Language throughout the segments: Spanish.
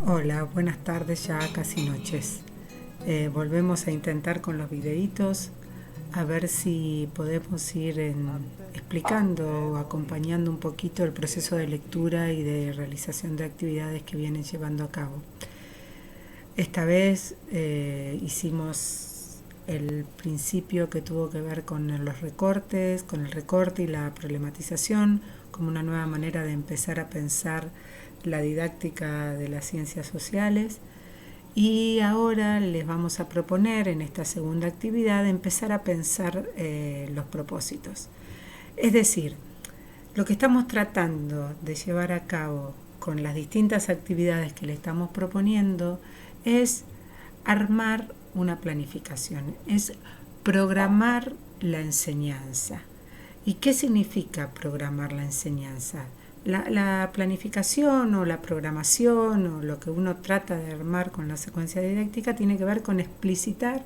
Hola, buenas tardes, ya casi noches. Volvemos a intentar con los videitos, a ver si podemos ir explicando o acompañando un poquito el proceso de lectura y de realización de actividades que vienen llevando a cabo. Esta vez hicimos el principio que tuvo que ver con los recortes, con el recorte y la problematización, como una nueva manera de empezar a pensar la didáctica de las ciencias sociales. Y ahora les vamos a proponer en esta segunda actividad empezar a pensar los propósitos. Es decir, lo que estamos tratando de llevar a cabo con las distintas actividades que le estamos proponiendo es armar una planificación, es programar la enseñanza. ¿Y qué significa programar la enseñanza? La planificación o la programación o lo que uno trata de armar con la secuencia didáctica tiene que ver con explicitar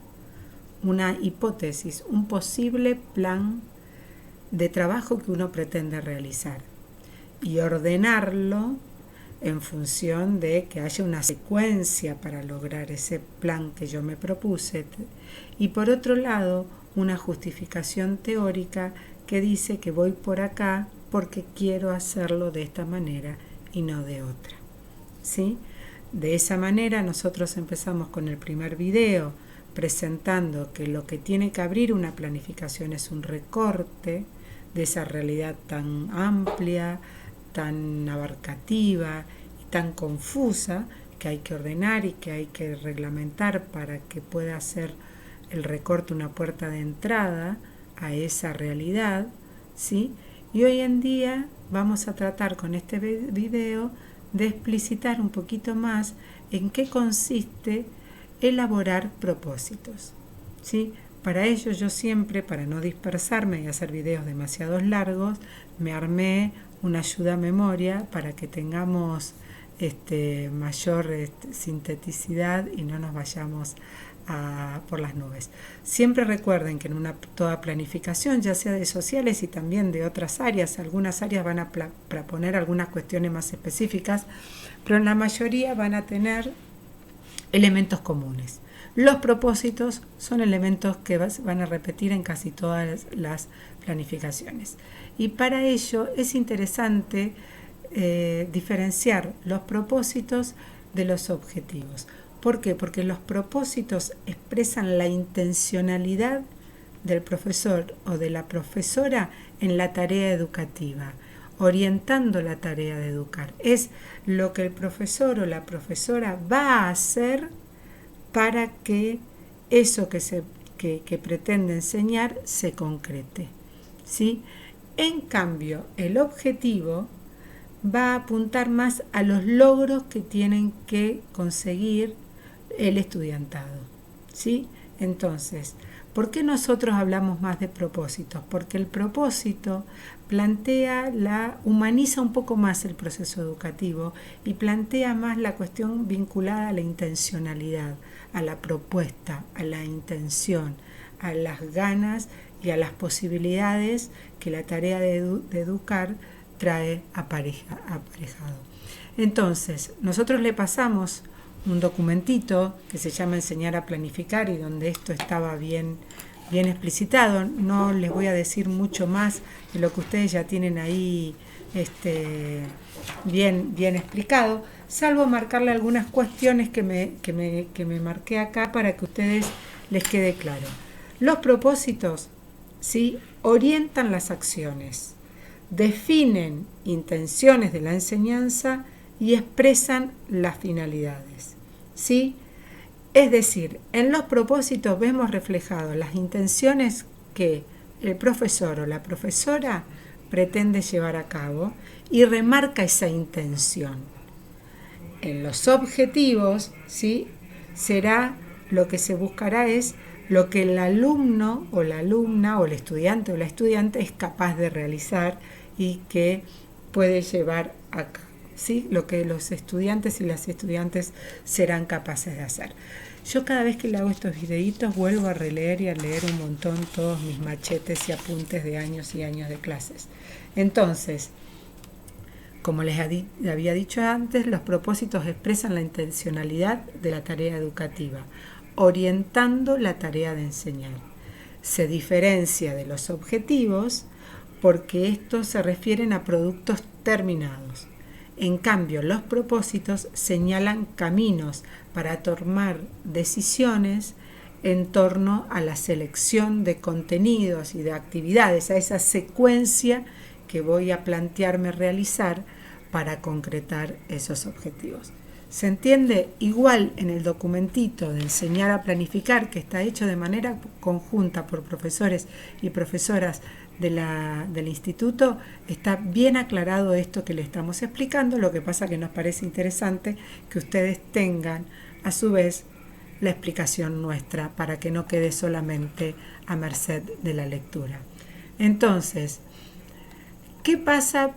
una hipótesis, un posible plan de trabajo que uno pretende realizar y ordenarlo en función de que haya una secuencia para lograr ese plan que yo me propuse. Y por otro lado, una justificación teórica que dice que voy por acá porque quiero hacerlo de esta manera y no de otra. ¿Sí? De esa manera nosotros empezamos con el primer video presentando que lo que tiene que abrir una planificación es un recorte de esa realidad tan amplia, tan abarcativa y tan confusa que hay que ordenar y que hay que reglamentar para que pueda ser el recorte una puerta de entrada a esa realidad, ¿sí? Y hoy en día vamos a tratar con este video de explicitar un poquito más en qué consiste elaborar propósitos, ¿sí? Para ello yo siempre, para no dispersarme y hacer videos demasiado largos, me armé una ayuda a memoria para que tengamos mayor sinteticidad y no nos vayamos por las nubes. Siempre recuerden que en toda planificación, ya sea de sociales y también de otras áreas, algunas áreas van a proponer algunas cuestiones más específicas, pero en la mayoría van a tener elementos comunes. Los propósitos son elementos que van a repetir en casi todas las planificaciones. Y para ello es interesante diferenciar los propósitos de los objetivos. ¿Por qué? Porque los propósitos expresan la intencionalidad del profesor o de la profesora en la tarea educativa, orientando la tarea de educar. Es lo que el profesor o la profesora va a hacer para que eso que pretende enseñar se concrete, ¿sí? En cambio, el objetivo va a apuntar más a los logros que tienen que conseguir el estudiantado, ¿sí? Entonces, ¿por qué nosotros hablamos más de propósitos? Porque el propósito humaniza un poco más el proceso educativo y plantea más la cuestión vinculada a la intencionalidad, a la propuesta, a la intención, a las ganas y a las posibilidades que la tarea de educar trae aparejado. Entonces, nosotros le pasamos un documentito que se llama Enseñar a Planificar y donde esto estaba bien explicitado. No les voy a decir mucho más de lo que ustedes ya tienen ahí bien explicado, salvo marcarle algunas cuestiones que me marqué acá para que a ustedes les quede claro. Los propósitos, ¿sí?, orientan las acciones, definen intenciones de la enseñanza y expresan las finalidades, ¿sí? Es decir, en los propósitos vemos reflejadas las intenciones que el profesor o la profesora pretende llevar a cabo y remarca esa intención. En los objetivos, ¿sí?, será lo que se buscará es lo que el alumno o la alumna o el estudiante o la estudiante es capaz de realizar y que puede llevar a cabo, ¿sí?, lo que los estudiantes y las estudiantes serán capaces de hacer. Yo cada vez que le hago estos videitos vuelvo a releer y a leer un montón todos mis machetes y apuntes de años y años de clases. Entonces, Como les había dicho antes, los propósitos expresan la intencionalidad de la tarea educativa, orientando la tarea de enseñar. Se diferencia de los objetivos porque estos se refieren a productos terminados. En cambio, los propósitos señalan caminos para tomar decisiones en torno a la selección de contenidos y de actividades, a esa secuencia que voy a plantearme realizar para concretar esos objetivos. ¿Se entiende? Igual en el documentito de enseñar a planificar, que está hecho de manera conjunta por profesores y profesoras del instituto, está bien aclarado esto que le estamos explicando. Lo que pasa que nos parece interesante que ustedes tengan a su vez la explicación nuestra para que no quede solamente a merced de la lectura. Entonces, ¿qué pasa?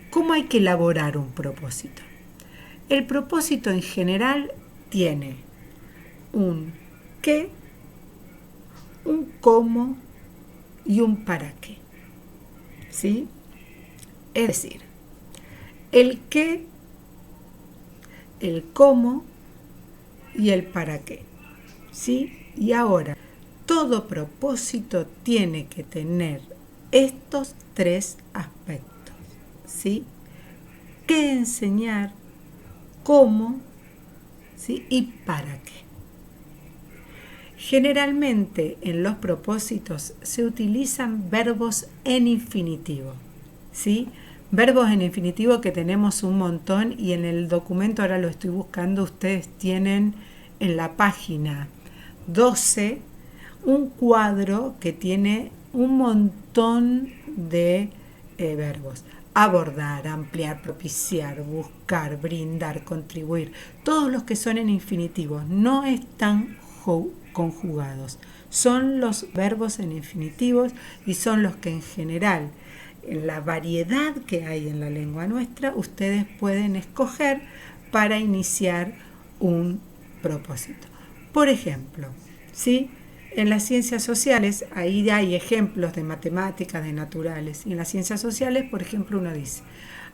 ¿Cómo hay que elaborar un propósito? El propósito en general tiene un qué, un cómo y un para qué. ¿Sí? Es decir, el qué, el cómo y el para qué. ¿Sí? Y ahora, todo propósito tiene que tener estos tres aspectos. ¿Sí? ¿Qué enseñar? ¿Cómo? ¿Sí? ¿Y para qué? Generalmente en los propósitos se utilizan verbos en infinitivo, ¿sí? Verbos en infinitivo que tenemos un montón y en el documento, ahora lo estoy buscando, ustedes tienen en la página 12 un cuadro que tiene un montón de verbos. Abordar, ampliar, propiciar, buscar, brindar, contribuir. Todos los que son en infinitivo no están conjugados. Son los verbos en infinitivos y son los que en general, en la variedad que hay en la lengua nuestra, ustedes pueden escoger para iniciar un propósito. Por ejemplo, ¿sí? En las ciencias sociales, ahí hay ejemplos de matemáticas, de naturales. Y en las ciencias sociales, por ejemplo, uno dice,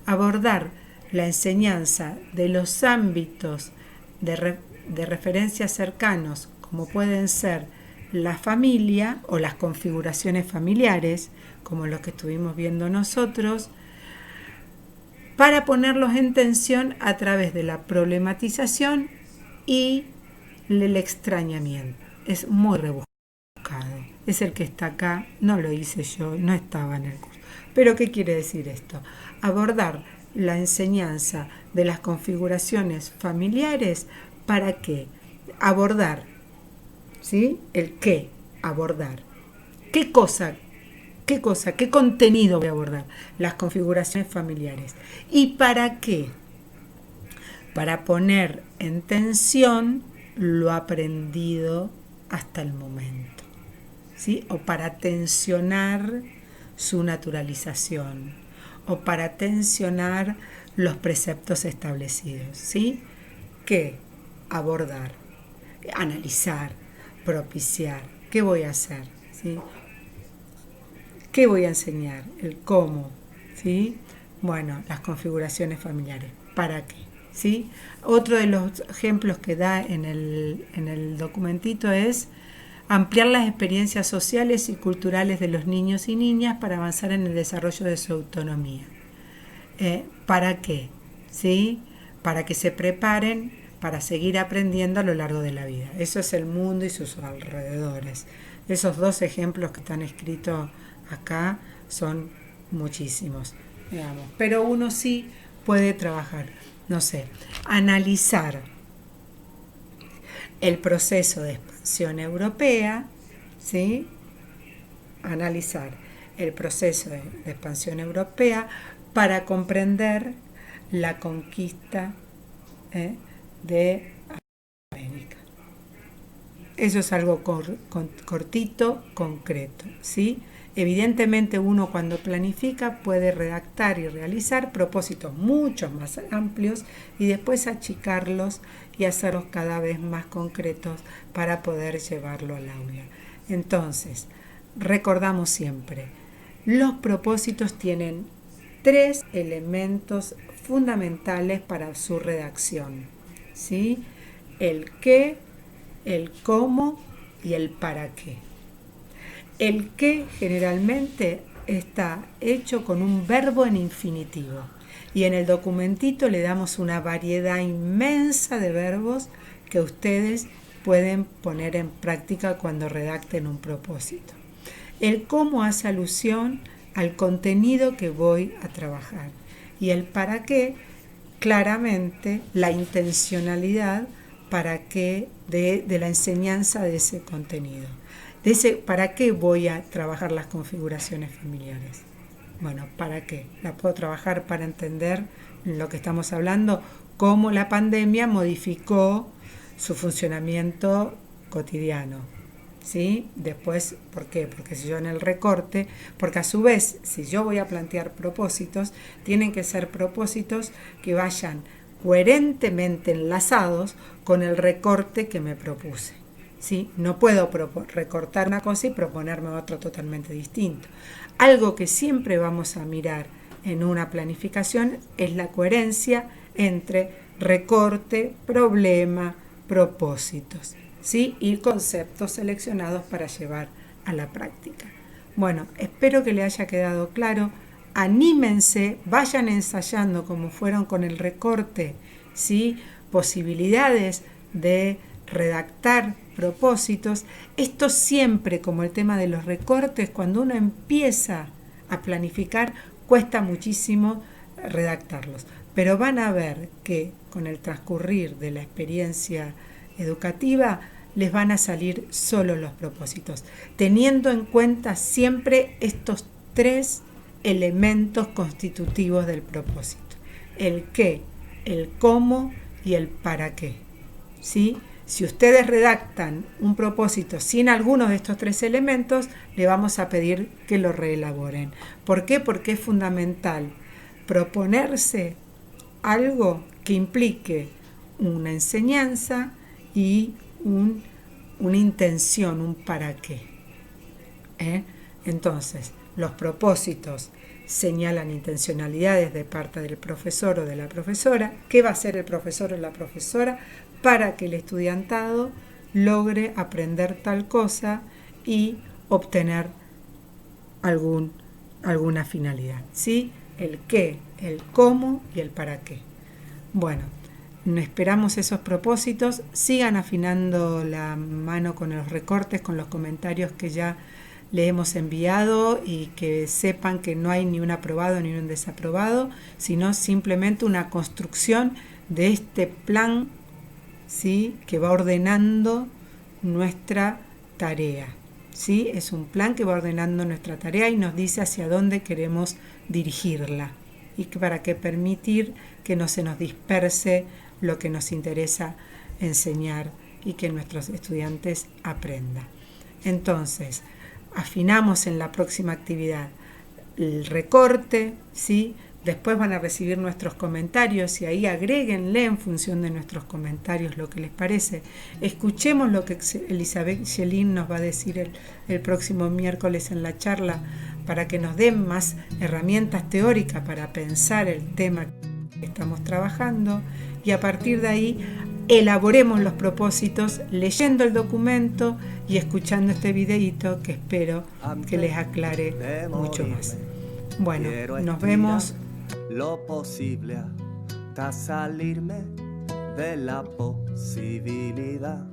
abordar la enseñanza de los ámbitos de referencia cercanos, como pueden ser la familia o las configuraciones familiares, como los que estuvimos viendo nosotros, para ponerlos en tensión a través de la problematización y el extrañamiento. Es muy rebuscado. Es el que está acá, no lo hice yo, no estaba en el curso. Pero ¿qué quiere decir esto? Abordar la enseñanza de las configuraciones familiares, ¿para qué? Abordar, ¿sí? El qué, abordar. ¿Qué cosa, qué contenido voy a abordar? Las configuraciones familiares. ¿Y para qué? Para poner en tensión lo aprendido hasta el momento, ¿sí? O para tensionar su naturalización, o para tensionar los preceptos establecidos, ¿sí? ¿Qué? Abordar, analizar, propiciar. ¿Qué voy a hacer? ¿Sí? ¿Qué voy a enseñar? El cómo, ¿sí? Bueno, las configuraciones familiares. ¿Para qué? ¿Sí? Otro de los ejemplos que da en el documentito es ampliar las experiencias sociales y culturales de los niños y niñas para avanzar en el desarrollo de su autonomía. ¿Para qué? ¿Sí? Para que se preparen para seguir aprendiendo a lo largo de la vida. Eso es el mundo y sus alrededores. Esos dos ejemplos que están escritos acá son muchísimos, digamos. Pero uno sí puede trabajar, no sé, analizar el proceso de expansión europea, ¿sí? Analizar el proceso de expansión europea para comprender la conquista de América. Eso es algo cortito, concreto, ¿sí? Evidentemente uno cuando planifica puede redactar y realizar propósitos mucho más amplios y después achicarlos y hacerlos cada vez más concretos para poder llevarlo al aula. Entonces, recordamos siempre, los propósitos tienen 3 elementos fundamentales para su redacción, ¿sí? El qué, el cómo y el para qué. El qué generalmente está hecho con un verbo en infinitivo y en el documentito le damos una variedad inmensa de verbos que ustedes pueden poner en práctica cuando redacten un propósito. El cómo hace alusión al contenido que voy a trabajar y el para qué, claramente la intencionalidad para qué de la enseñanza de ese contenido. ¿Para qué voy a trabajar las configuraciones familiares? Bueno, ¿para qué? La puedo trabajar para entender lo que estamos hablando, cómo la pandemia modificó su funcionamiento cotidiano, ¿sí? Después, ¿por qué? Porque si yo en el recorte, porque a su vez, si yo voy a plantear propósitos, tienen que ser propósitos que vayan coherentemente enlazados con el recorte que me propuse. ¿Sí? No puedo recortar una cosa y proponerme otro totalmente distinto. Algo que siempre vamos a mirar en una planificación es la coherencia entre recorte, problema, propósitos, ¿sí? Y conceptos seleccionados para llevar a la práctica. Bueno, espero que le haya quedado claro. Anímense, vayan ensayando como fueron con el recorte, ¿sí? Posibilidades de redactar propósitos. Esto siempre, como el tema de los recortes, cuando uno empieza a planificar, cuesta muchísimo redactarlos. Pero van a ver que con el transcurrir de la experiencia educativa les van a salir solo los propósitos, teniendo en cuenta siempre estos 3 elementos constitutivos del propósito: el qué, el cómo y el para qué, ¿sí? Si ustedes redactan un propósito sin alguno de estos 3 elementos, le vamos a pedir que lo reelaboren. ¿Por qué? Porque es fundamental proponerse algo que implique una enseñanza y una intención, un para qué. Entonces, los propósitos señalan intencionalidades de parte del profesor o de la profesora. ¿Qué va a hacer el profesor o la profesora para que el estudiantado logre aprender tal cosa y obtener alguna finalidad? ¿Sí? El qué, el cómo y el para qué. Bueno, esperamos esos propósitos. Sigan afinando la mano con los recortes, con los comentarios que ya le hemos enviado, y que sepan que no hay ni un aprobado ni un desaprobado, sino simplemente una construcción de este plan, ¿sí?, que va ordenando nuestra tarea. ¿Sí? Es un plan que va ordenando nuestra tarea y nos dice hacia dónde queremos dirigirla, y que para que permitir que no se nos disperse lo que nos interesa enseñar y que nuestros estudiantes aprendan. Entonces, afinamos en la próxima actividad el recorte, ¿sí? Después van a recibir nuestros comentarios y ahí agréguenle en función de nuestros comentarios lo que les parece. Escuchemos lo que Elizabeth Schelin nos va a decir el próximo miércoles en la charla, para que nos den más herramientas teóricas para pensar el tema que estamos trabajando, y a partir de ahí elaboremos los propósitos leyendo el documento y escuchando este videíto, que espero que les aclare mucho más. Bueno, nos vemos. Lo posible hasta salirme de la posibilidad